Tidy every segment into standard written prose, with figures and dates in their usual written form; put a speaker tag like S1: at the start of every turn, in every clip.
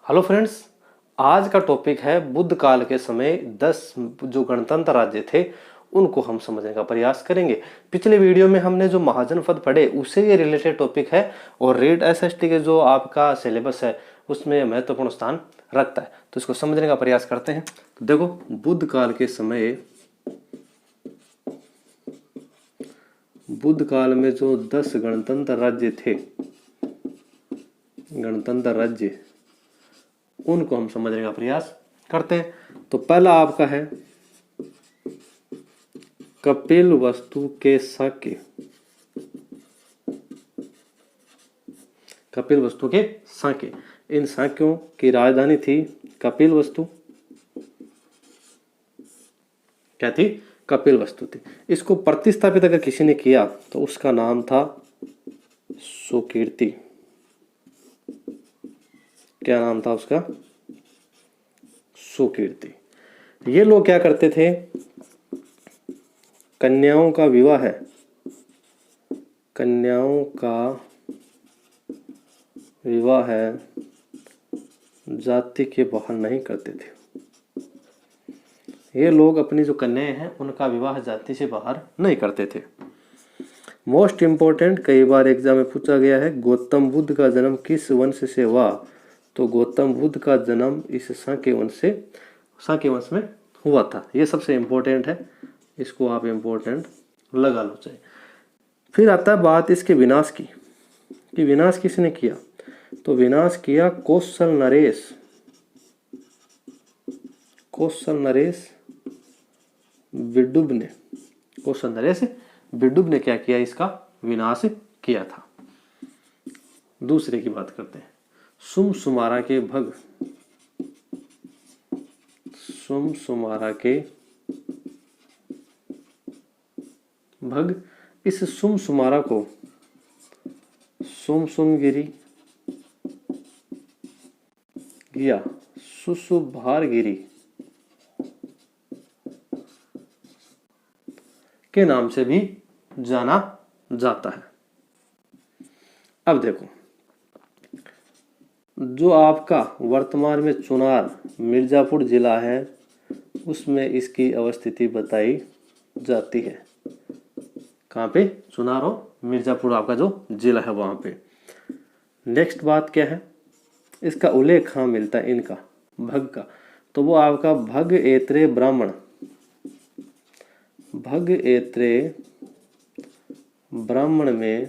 S1: Hello friends, आज का topic है बुद्ध काल के समय 10 जो गणतंत्र राज्य थे उनको हम समझने का प्रयास करेंगे। पिछले वीडियो में हमने जो महाजनपद पढ़े उससे ये रिलेटेड टॉपिक है और रीट एसएसटी के जो आपका सिलेबस है उसमें महत्वपूर्ण स्थान रखता है, तो इसको समझने का प्रयास करते हैं। तो देखो, बुद्ध काल के समय बुद्ध काल में जो 10 गणतंत्र राज्य थे, गणतंत्र राज्य, उनको हम समझने का प्रयास करते हैं। तो पहला आपका है कपिलवस्तु के शाक्य। कपिलवस्तु के शाक्य, इन शाक्यों की राजधानी थी कपिलवस्तु। क्या थी? कपिलवस्तु थी। इसको प्रतिस्थापित अगर किसी ने किया तो उसका नाम था सुकीर्ति। क्या नाम था उसका? सुकीर्ति। ये लोग क्या करते थे? कन्याओं का विवाह है, कन्याओं का विवाह है जाति के बाहर नहीं करते थे। ये लोग अपनी जो कन्याएं हैं उनका विवाह जाति से बाहर नहीं करते थे। मोस्ट इंपॉर्टेंट, कई बार एग्जाम में पूछा गया है, गौतम बुद्ध का जन्म किस वंश से हुआ? तो गौतम बुद्ध का जन्म इस शाक्य वंश में हुआ था। ये सबसे इंपॉर्टेंट है, इसको आप इंपॉर्टेंट लगा लो चाहे। फिर आता है बात इसके विनाश की, कि विनाश किसने किया? तो विनाश किया कौशल नरेश। कौशल नरेश विदुर ने, कौशल नरेश विदुर ने क्या किया? इसका विनाश किया था। दूसरे की बात करते हैं, सुमसुमारा के भग। सुमसुमारा के भग, इस सुमसुमारा को सुमसुमगिरी या सुसुभारगिरी के नाम से भी जाना जाता है। अब देखो, जो आपका वर्तमान में चुनार मिर्जापुर जिला है उसमें इसकी अवस्थिति बताई जाती है। कहाँ पे? चुनार और मिर्जापुर आपका जो जिला है वहां पे। नेक्स्ट बात क्या है? इसका उल्लेख कहाँ मिलता है इनका भग का? तो वो आपका भग एत्रे ब्राह्मण, भग एत्रे ब्राह्मण में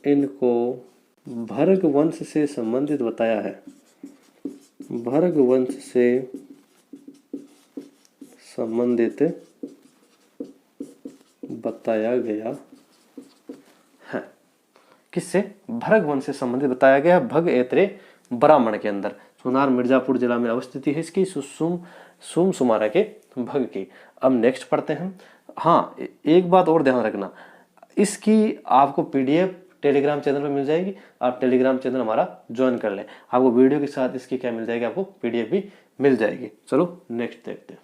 S1: इनको भर्ग वंश से संबंधित बताया है। भर्ग वंश से संबंधित बताया गया है। किससे? भर्ग वंश से संबंधित बताया गया है भग एत्रे ब्राह्मण के अंदर। चुनार मिर्जापुर जिला में अवस्थित है इसकी, सुमसुमारा के भग की। अब नेक्स्ट पढ़ते हैं। हाँ, एक बात और ध्यान रखना, इसकी आपको पीडीएफ टेलीग्राम चैनल पे मिल जाएगी। आप टेलीग्राम चैनल हमारा ज्वाइन कर लें, आपको वीडियो के साथ इसकी क्या मिल जाएगी? आपको पीडीएफ भी मिल जाएगी। चलो नेक्स्ट देखते हैं।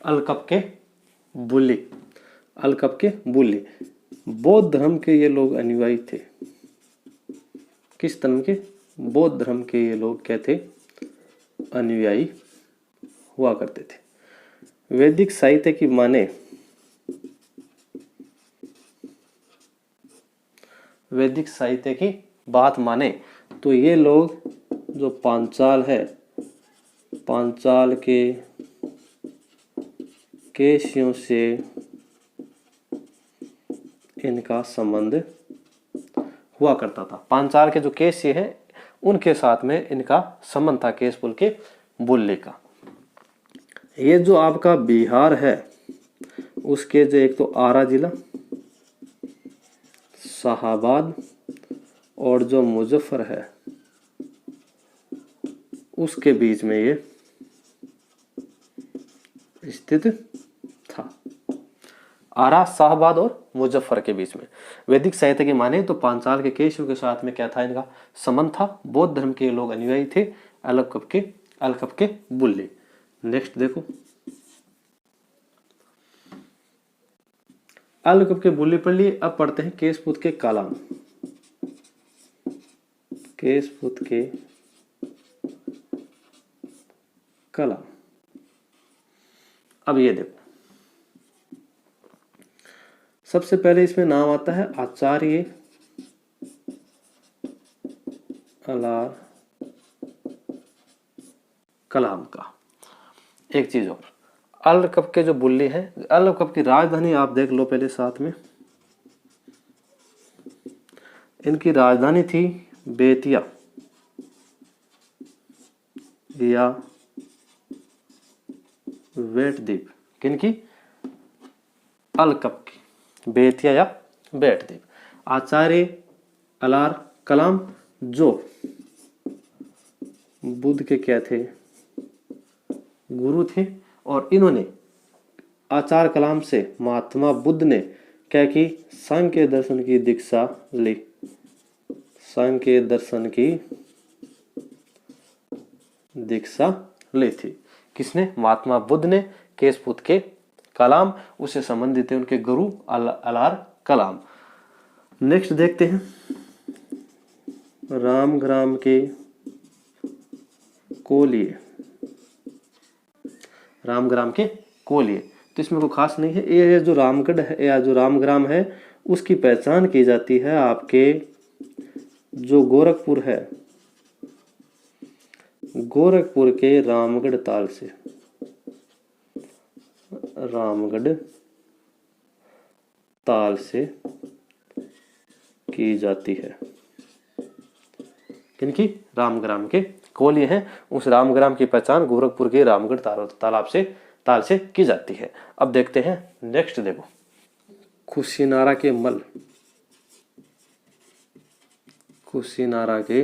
S1: अलकप के बुल्ली। अलकप के बुल्ली बौद्ध धर्म के ये लोग अनुयायी थे। किस धर्म के? बौद्ध धर्म के ये लोग क्या थे? अनुयायी हुआ करते थे। वैदिक साहित्य की माने, वैदिक साहित्य की बात माने तो ये लोग जो पांचाल है, पांचाल के केशियों से इनका संबंध हुआ करता था। पांचाल के जो केस्य हैं उनके साथ में इनका संबंध था, केशपुल के बुल्ले का। ये जो आपका बिहार है उसके जो एक तो आरा जिला, शाहाबाद और जो मुजफ्फर है उसके बीच में ये स्थित था। आरा, शाहबाद और मुजफ्फर के बीच में। वैदिक साहित्य की माने तो पांचाल के केशव के साथ में क्या था? इनका संबंध था। बौद्ध धर्म के लोग अनुयायी थे अलकप के बुल्ले। नेक्स्ट देखो, अल कब के बोली पढ़ लिए। अब पढ़ते हैं केशपुत के कालाम। केशपुत के कलाम। अब ये देखो, सबसे पहले इसमें नाम आता है आचार्य अलार कलाम का। एक चीज और, अल कब के जो बुल्ली हैं, अल कब की राजधानी आप देख लो पहले साथ में। इनकी राजधानी थी बेतिया या वेटद्वीप। किनकी? अल कब की, बेतिया या वेटद्वीप। आचार्य अलार कलाम जो बुद्ध के क्या थे? गुरु थे। और इन्होंने आचार्य कलाम से महात्मा बुद्ध ने क्या की? सांख्य दर्शन की दीक्षा ली। सांख्य दर्शन की दीक्षा ली थी। किसने? महात्मा बुद्ध ने। केशपुत के कलाम उससे संबंधित है उनके गुरु अलार कलाम। नेक्स्ट देखते हैं, रामग्राम के कोलिये। रामग्राम के कोलिये तो इसमें कोई खास नहीं है। ये जो रामगढ़ है या जो रामग्राम है उसकी पहचान की जाती है आपके जो गोरखपुर है, गोरखपुर के रामगढ़ ताल से। रामगढ़ ताल से की जाती है। किनकी? रामग्राम के कोलिये हैं। उस रामग्राम की पहचान गोरखपुर के रामगढ़ ताल से की जाती है। अब देखते हैं नेक्स्ट, देखो कुशीनारा के मल। कुशीनारा के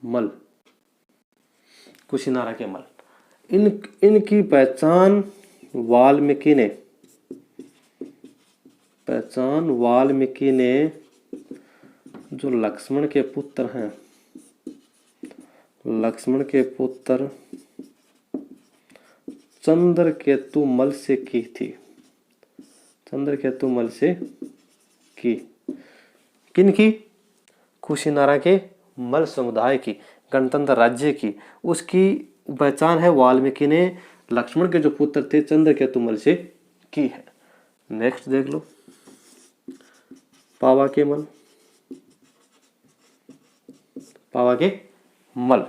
S1: मल, कुशीनारा के मल, इनकी पहचान वाल्मीकि ने जो लक्ष्मण के पुत्र हैं, लक्ष्मण के पुत्र चंद्रकेतु मल से की थी। चंद्रकेतु मल से की। किनकी? कुशीनारा के मल समुदाय की, गणतंत्र राज्य की। उसकी पहचान है वाल्मीकि ने लक्ष्मण के जो पुत्र थे चंद्रकेतु मल से की है। नेक्स्ट देख लो, पावा के मल। पावा के मल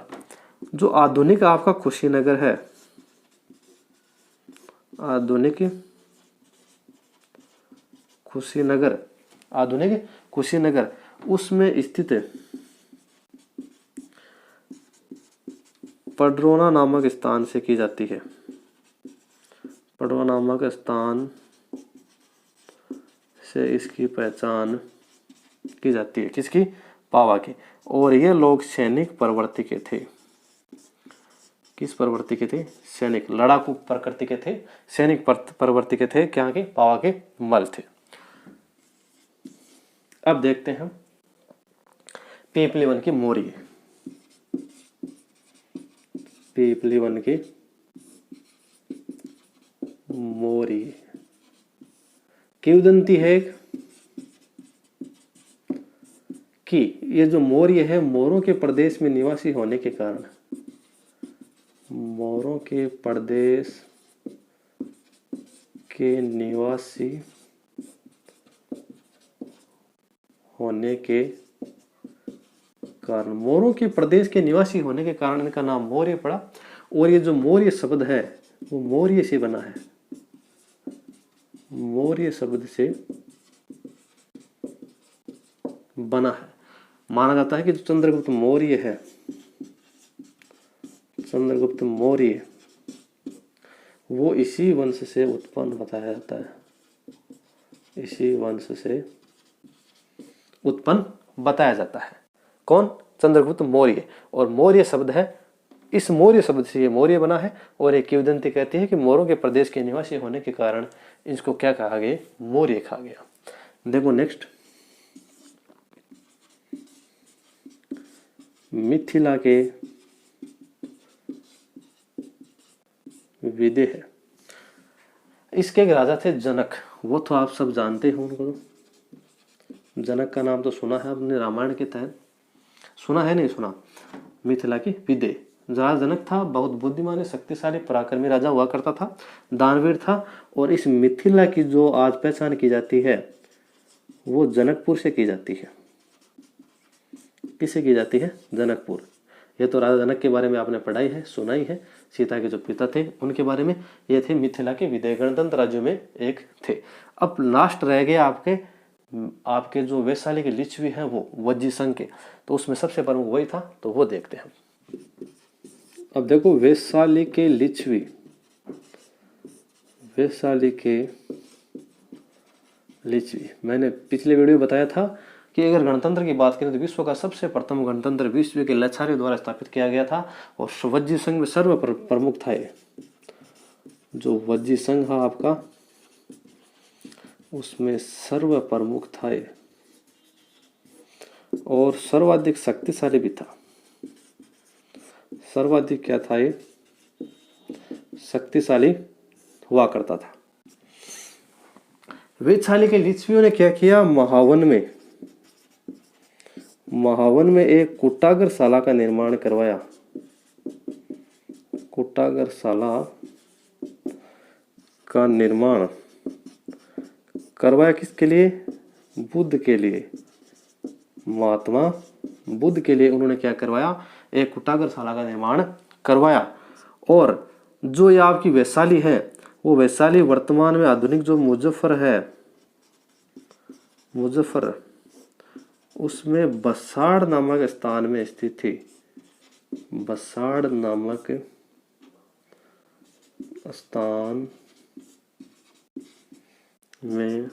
S1: जो आधुनिक आपका कुशीनगर है, आधुनिक कुशीनगर उसमें स्थित पडरौना नामक स्थान से की जाती है। पडरौना नामक स्थान से इसकी पहचान की जाती है। किसकी? पावा की। और ये लोग सैनिक प्रवृत्ति के थे। किस प्रवृत्ति के थे? सैनिक, लड़ाकू प्रकृति के थे, सैनिक प्रवृत्ति के थे। क्या के? पावा के मल थे। अब देखते हैं पीपलीवन की मोरी। पीपलीवन की मोरी किंवदंती है कि ये जो मौर्य है मोरों के प्रदेश में निवासी होने के कारण, मोरों के प्रदेश के निवासी होने के कारण, मोरों के प्रदेश के निवासी होने के कारण इनका नाम मौर्य पड़ा। और ये जो मौर्य शब्द है वो मौर्य से बना है। मौर्य शब्द से बना है। माना जाता है कि जो चंद्रगुप्त मौर्य है, चंद्रगुप्त मौर्य, वो इसी वंश से उत्पन्न बताया जाता है। इसी वंश से उत्पन्न बताया जाता है। कौन? चंद्रगुप्त मौर्य। और मौर्य शब्द है, इस मौर्य शब्द से ये मौर्य बना है। और एक किंवदंती कहती है कि मोरों के प्रदेश के निवासी होने के कारण इसको क्या कहा गया? मौर्य कहा गया। देखो नेक्स्ट, मिथिला के विदेह। इसके एक राजा थे जनक, वो तो आप सब जानते हो उनको। जनक का नाम तो सुना है आपने रामायण के तहत, सुना है नहीं सुना। मिथिला की विदेह। जहाँ जनक था बहुत बुद्धिमान शक्तिशाली पराक्रमी राजा हुआ करता था, दानवीर था। और इस मिथिला की जो आज पहचान की जाती है वो जनकपुर से की जाती है। किससे की जाती है? जनकपुर। ये तो राजा जनक के बारे में आपने पढ़ाई है, सुनाई है। सीता के जो पिता थे उनके बारे में। ये थे मिथिला के विदेह, गणतंत्र राज्यों में एक थे। अब लास्ट रह गए आपके जो वैशाली के लिच्छवी हैं वो वज्जी संघ के, तो उसमें सबसे प्रमुख वही था, तो वो देखते हैं। अब देखो वैशाली के लिच्छवी, वैशाली के लिच्छवी, मैंने पिछले वीडियो में बताया था कि अगर गणतंत्र की बात करें तो विश्व का सबसे प्रथम गणतंत्र विश्व के लाचार्यों द्वारा स्थापित किया गया था और वज्जी संघ में सर्व प्रमुख था। ये जो वज्जी संघ है आपका, उसमें सर्व प्रमुख था ये, और सर्वाधिक शक्तिशाली भी था। सर्वाधिक क्या था? ये शक्तिशाली हुआ करता था। वैशाली के लिच्छवियों ने क्या किया? महावन में एक कुटाग्रशाला का निर्माण करवाया। कुटाग्रशाला का निर्माण करवाया किसके लिए? बुद्ध के लिए, महात्मा बुद्ध के लिए उन्होंने क्या करवाया? एक कुटाग्रशाला का निर्माण करवाया। और जो ये आपकी वैशाली है, वो वैशाली वर्तमान में आधुनिक जो मुजफ्फर है, मुजफ्फर, उसमें बसाड़ नामक स्थान में स्थित थी। बसाड़ नामक स्थान में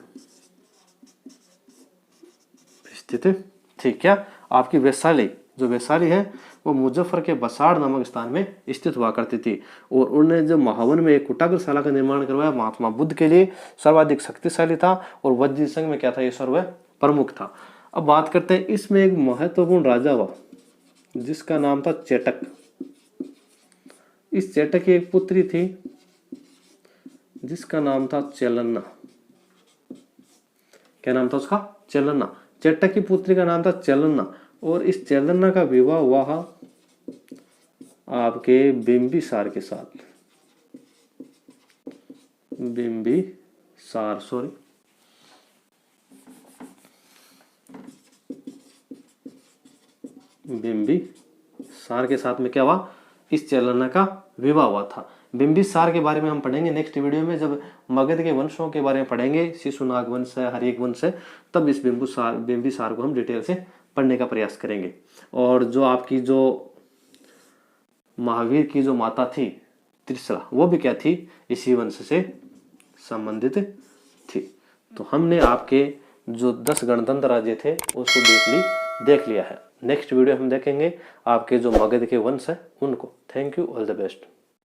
S1: स्थित थी। क्या? आपकी वैशाली, जो वैशाली है वो मुजफ्फर के बसाड़ नामक स्थान में स्थित हुआ करती थी। और उन्होंने जब महावन में एक कुटाग्रशाला का निर्माण करवाया, महात्मा बुद्ध के लिए, सर्वाधिक शक्तिशाली था। और वज्जी संघ में क्या था? ये सर्व प्रमुख था। अब बात करते हैं, इसमें एक महत्वपूर्ण राजा हुआ जिसका नाम था चेटक। इस चेटक की एक पुत्री थी जिसका नाम था चेलन्ना। क्या नाम था उसका? चेलन्ना। चेटक की पुत्री का नाम था चेलन्ना। और इस चेलन्ना का विवाह हुआ आपके बिंबिसार के साथ। बिंबिसार के साथ में क्या हुआ? इस चेलन्ना का विवाह हुआ था। बिंबिसार के बारे में हम पढ़ेंगे नेक्स्ट वीडियो में, जब मगध के वंशों के बारे में पढ़ेंगे, शिशुनाग वंश है, हरिक वंश है, तब इस बिंबिसार को हम डिटेल से पढ़ने का प्रयास करेंगे। और जो आपकी जो महावीर की जो माता थी त्रिशला, वो भी क्या थी? इसी वंश से संबंधित थी। तो हमने आपके जो 10 गणतंत्र राज्य थे उसको देख लिया है। नेक्स्ट वीडियो हम देखेंगे आपके जो मगध के वंश है उनको। Thank you, all the best.